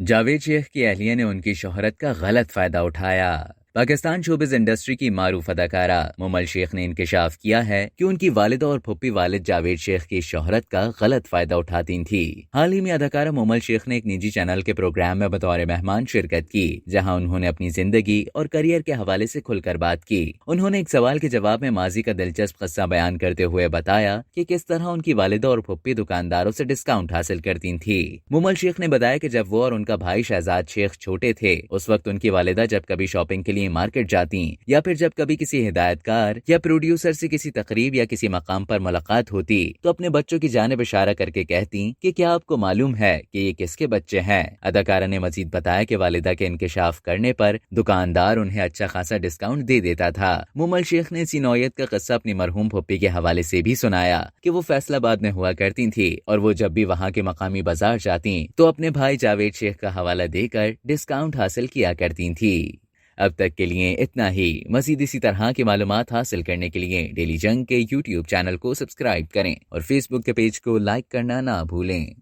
जावेद शेख की अहलिया ने उनकी शोहरत का गलत फायदा उठाया। पाकिस्तान शोबिज इंडस्ट्री की मारूफ अदाकारा मुमल शेख ने इंकशाफ किया है कि उनकी वालिदा और फुप्पी वालिद जावेद शेख की शोहरत का गलत फायदा उठाती थी। हाल ही में अदाकारा मुमल शेख ने एक निजी चैनल के प्रोग्राम में बतौर मेहमान शिरकत की, जहां उन्होंने अपनी जिंदगी और करियर के हवाले से खुलकर बात की। उन्होंने एक सवाल के जवाब में माजी का दिलचस्प किस्सा बयान करते हुए बताया कि किस तरह उनकी वालिदा और फुप्पी दुकानदारों से डिस्काउंट हासिल करती थी। मुमल शेख ने बताया कि जब वो और उनका भाई शहजाद शेख छोटे थे, उस वक्त उनकी वालिदा जब कभी शॉपिंग के लिए मार्केट जाती या फिर जब कभी किसी हिदायतकार या प्रोड्यूसर से किसी तकरीब या किसी मकाम पर मुलाकात होती, तो अपने बच्चों की जानिब इशारा करके कहती कि क्या आपको मालूम है कि ये किसके बच्चे हैं। अदाकारा ने मजीद बताया कि वालिदा के इंकशाफ करने पर दुकानदार उन्हें अच्छा खासा डिस्काउंट दे देता था। मुमल शेख ने इसी नौयत का किस्सा अपनी मरहूम फुप्पी के हवाले से भी सुनाया कि वो फैसलाबाद में हुआ करती थी और वो जब भी वहाँ के मकामी बाजार जाती तो अपने भाई जावेद शेख का हवाला देकर डिस्काउंट हासिल किया करती थी। अब तक के लिए इतना ही। मज़ीद इसी तरह की मालूमात हासिल करने के लिए डेली जंग के YouTube चैनल को सब्सक्राइब करें और Facebook के पेज को लाइक करना ना भूलें।